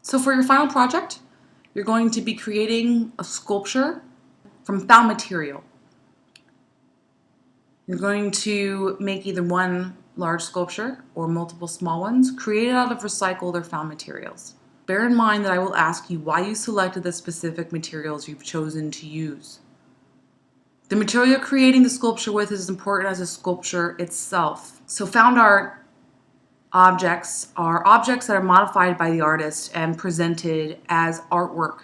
So for your final project, you're going to be creating a sculpture from found material. You're going to make either one large sculpture or multiple small ones created out of recycled or found materials. Bear in mind that I will ask you why you selected the specific materials you've chosen to use. The material you're creating the sculpture with is as important as the sculpture itself. So found art objects are objects that are modified by the artist and presented as artwork.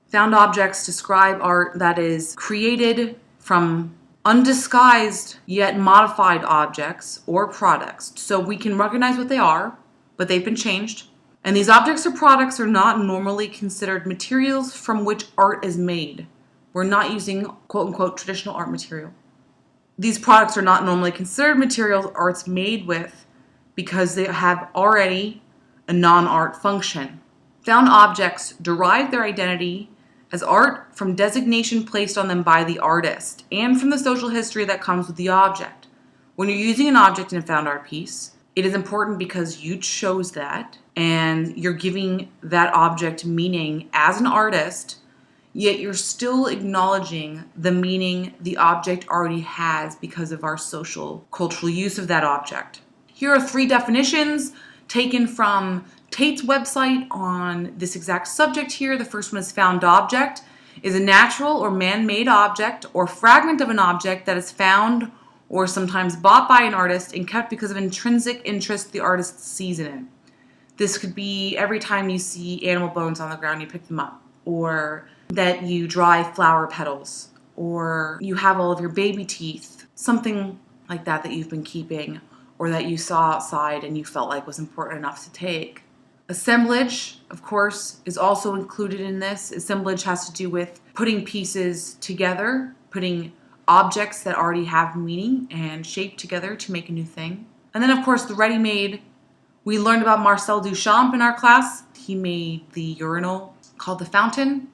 Found objects describe art that is created from undisguised yet modified objects or products. So we can recognize what they are, but they've been changed. And these objects or products are not normally considered materials from which art is made. We're not using quote unquote traditional art material. These products are not normally considered materials art's made with because they have already a non-art function. Found objects derive their identity as art from designation placed on them by the artist and from the social history that comes with the object. When you're using an object in a found art piece, it is important because you chose that and you're giving that object meaning as an artist, yet you're still acknowledging the meaning the object already has because of our social, cultural use of that object. Here are 3 definitions taken from Tate's website on this exact subject here. The first one is found object is a natural or man-made object or fragment of an object that is found or sometimes bought by an artist and kept because of intrinsic interest the artist sees in it. This could be every time you see animal bones on the ground, you pick them up, or that you dry flower petals, or you have all of your baby teeth, something like that that you've been keeping, or that you saw outside and you felt like was important enough to take. Assemblage, of course, is also included in this. Assemblage has to do with putting pieces together, putting objects that already have meaning and shape together to make a new thing. And then, of course, the ready-made. We learned about Marcel Duchamp in our class. He made the urinal called the fountain.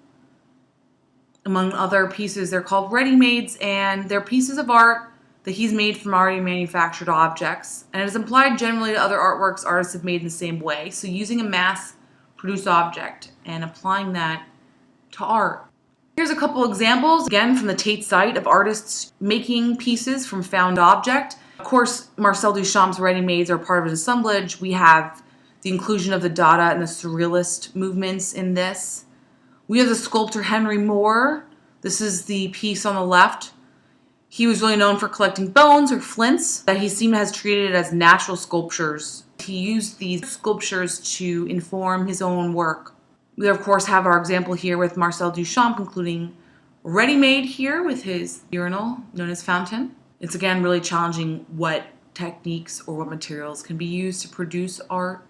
Among other pieces, they're called ready-mades, and they're pieces of art that he's made from already manufactured objects, and it is applied generally to other artworks artists have made in the same way. So using a mass-produced object and applying that to art. Here's a couple examples, again from the Tate site, of artists making pieces from found object. Of course, Marcel Duchamp's ready-mades are part of his assemblage. We have the inclusion of the Dada and the Surrealist movements in this. We have the sculptor Henry Moore. This is the piece on the left. He was really known for collecting bones or flints that he seemed to have treated as natural sculptures. He used these sculptures to inform his own work. We, of course, have our example here with Marcel Duchamp, including ready-made here with his urinal, known as fountain. It's, again, really challenging what techniques or what materials can be used to produce art.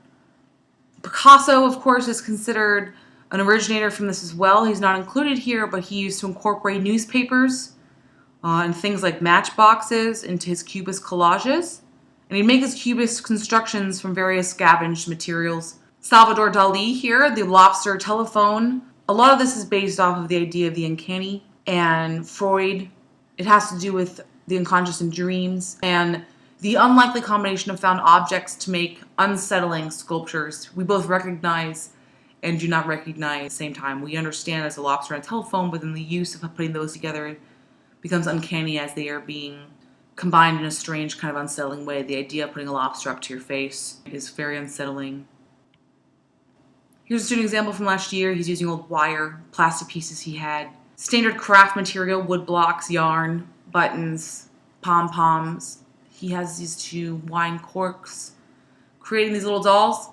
Picasso, of course, is considered an originator from this as well. He's not included here, but he used to incorporate newspapers and things like matchboxes into his cubist collages. And he'd make his cubist constructions from various scavenged materials. Salvador Dali here, the lobster telephone. A lot of this is based off of the idea of the uncanny. And Freud, it has to do with the unconscious and dreams. And the unlikely combination of found objects to make unsettling sculptures. We both recognize and do not recognize at the same time. We understand as a lobster and a telephone, but then the use of putting those together becomes uncanny as they are being combined in a strange kind of unsettling way. The idea of putting a lobster up to your face is very unsettling. Here's a student example from last year. He's using old wire, plastic pieces he had. Standard craft material, wood blocks, yarn, buttons, pom-poms. He has these 2 wine corks, creating these little dolls.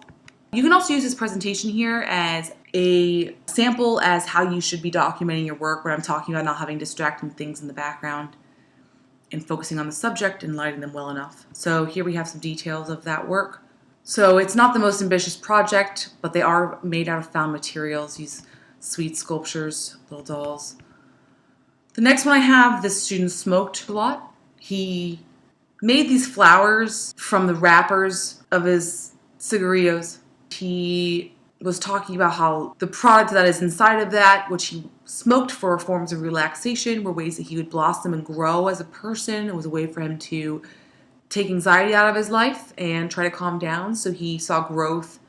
You can also use this presentation here as a sample as how you should be documenting your work when I'm talking about not having distracting things in the background and focusing on the subject and lighting them well enough. So here we have some details of that work. So it's not the most ambitious project, but they are made out of found materials, these sweet sculptures, little dolls. The next one I have, this student smoked a lot. He made these flowers from the wrappers of his cigarillos. He was talking about how the product that is inside of that, which he smoked for forms of relaxation, were ways that he would blossom and grow as a person. It was a way for him to take anxiety out of his life and try to calm down. So he saw growth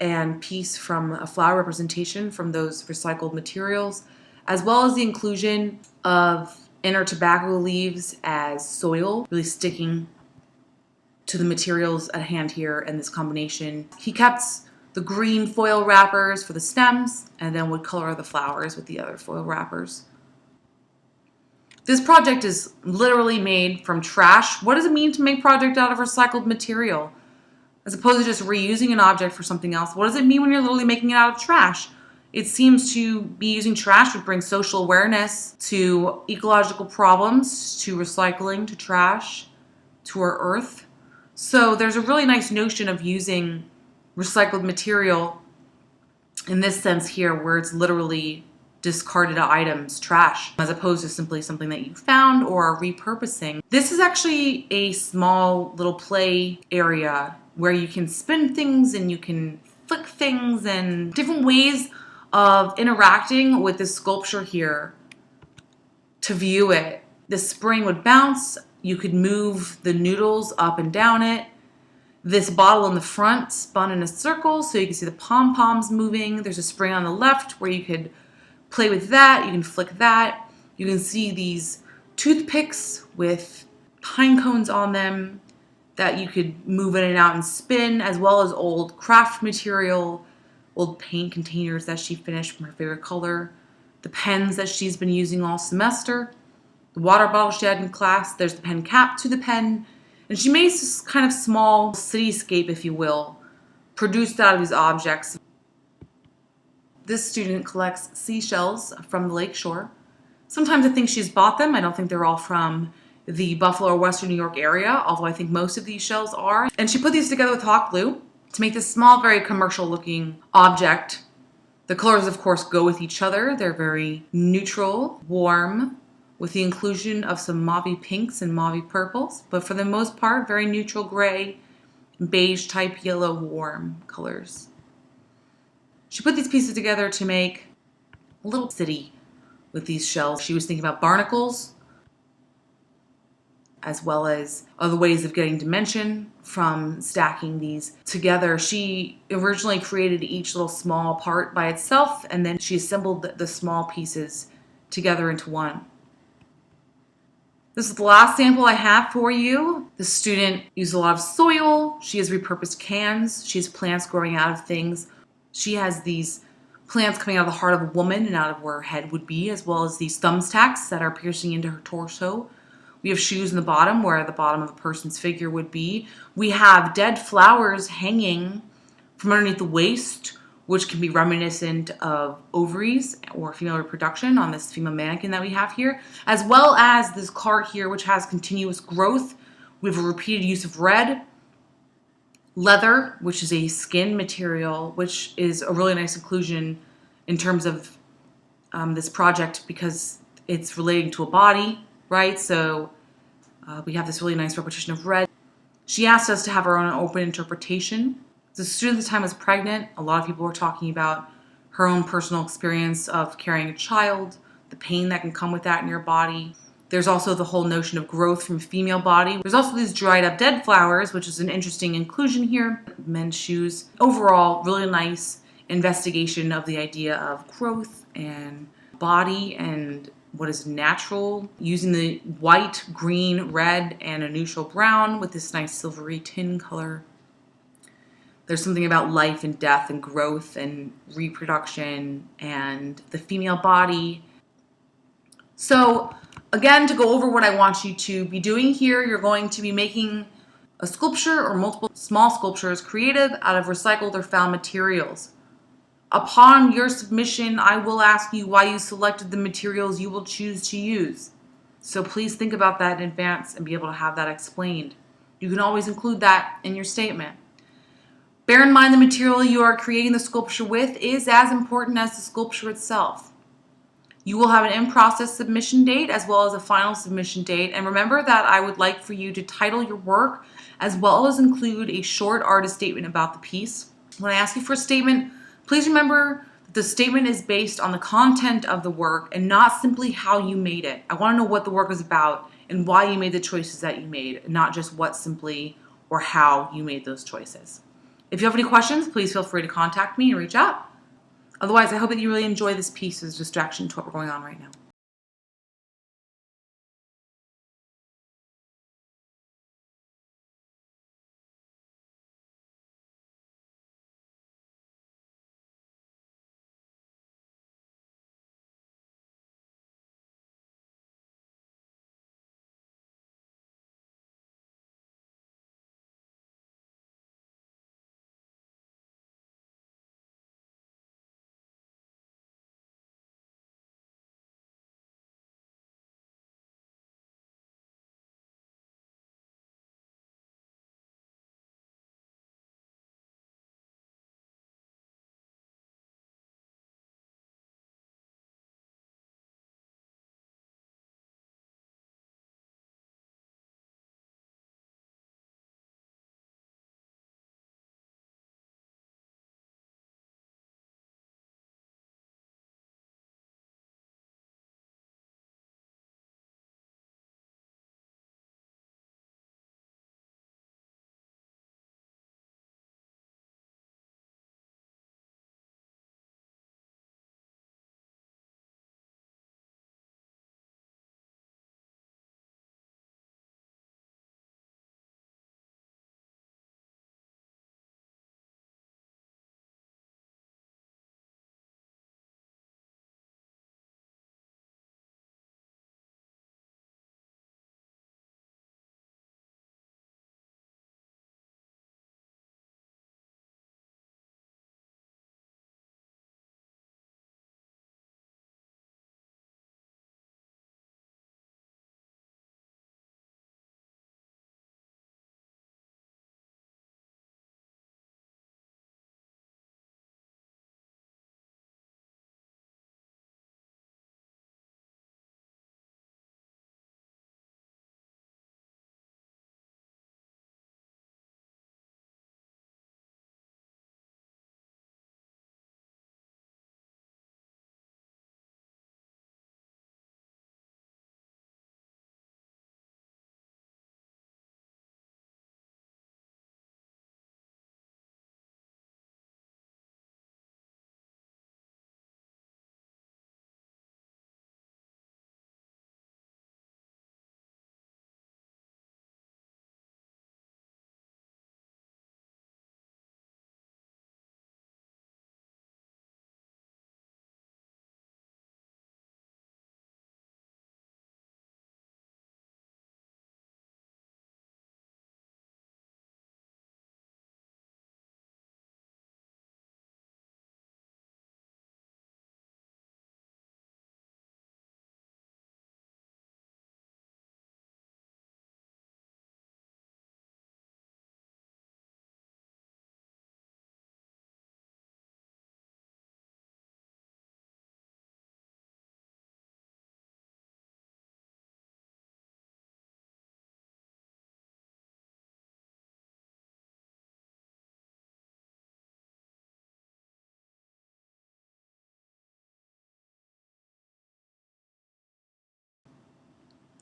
and piece from a flower representation from those recycled materials, as well as the inclusion of inner tobacco leaves as soil, really sticking to the materials at hand here in this combination. He kept the green foil wrappers for the stems and then would color the flowers with the other foil wrappers. This project is literally made from trash. What does it mean to make a project out of recycled material? As opposed to just reusing an object for something else, what does it mean when you're literally making it out of trash? It seems to be using trash would bring social awareness to ecological problems, to recycling, to trash, to our earth. So there's a really nice notion of using recycled material in this sense here, where it's literally discarded items, trash, as opposed to simply something that you found or are repurposing. This is actually a small little play area where you can spin things and you can flick things and different ways of interacting with this sculpture here to view it. The spring would bounce. You could move the noodles up and down it. This bottle in the front spun in a circle so you can see the pom-poms moving. There's a spring on the left where you could play with that. You can flick that. You can see these toothpicks with pine cones on them that you could move in and out and spin, as well as old craft material, old paint containers that she finished from her favorite color, the pens that she's been using all semester, the water bottle she had in class. There's the pen cap to the pen. And she made this kind of small cityscape, if you will, produced out of these objects. This student collects seashells from the lake shore. Sometimes I think she's bought them. I don't think they're all from the Buffalo or Western New York area, although I think most of these shells are. And she put these together with hot glue to make this small, very commercial looking object. The colors, of course, go with each other. They're very neutral, warm, with the inclusion of some mauve pinks and mauve purples, but for the most part, very neutral gray, beige type yellow warm colors. She put these pieces together to make a little city with these shells. She was thinking about barnacles, as well as other ways of getting dimension from stacking these together. She originally created each little small part by itself, and then she assembled the small pieces together into one. This is the last sample I have for you. The student used a lot of soil. She has repurposed cans. She has plants growing out of things. She has these plants coming out of the heart of a woman and out of where her head would be, as well as these thumbtacks that are piercing into her torso. We have shoes in the bottom where the bottom of a person's figure would be. We have dead flowers hanging from underneath the waist, which can be reminiscent of ovaries or female reproduction on this female mannequin that we have here, as well as this cart here, which has continuous growth. We have a repeated use of red, leather, which is a skin material, which is a really nice inclusion in terms of this project because it's relating to a body, right? So we have this really nice repetition of red. She asked us to have our own open interpretation. The student at the time was pregnant. A lot of people were talking about her own personal experience of carrying a child, the pain that can come with that in your body. There's also the whole notion of growth from a female body. There's also these dried up dead flowers, which is an interesting inclusion here. Men's shoes. Overall, really nice investigation of the idea of growth and body and what is natural, using the white, green, red, and a neutral brown with this nice silvery tin color. There's something about life and death and growth and reproduction and the female body. So again, to go over what I want you to be doing here, you're going to be making a sculpture or multiple small sculptures created out of recycled or found materials. Upon your submission, I will ask you why you selected the materials you will choose to use. So please think about that in advance and be able to have that explained. You can always include that in your statement. Bear in mind the material you are creating the sculpture with is as important as the sculpture itself. You will have an in-process submission date as well as a final submission date. And remember that I would like for you to title your work as well as include a short artist statement about the piece. When I ask you for a statement, please remember that the statement is based on the content of the work and not simply how you made it. I want to know what the work is about and why you made the choices that you made, not just what simply or how you made those choices. If you have any questions, please feel free to contact me and reach out. Otherwise, I hope that you really enjoy this piece as a distraction to what we're going on right now.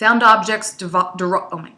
Found objects oh my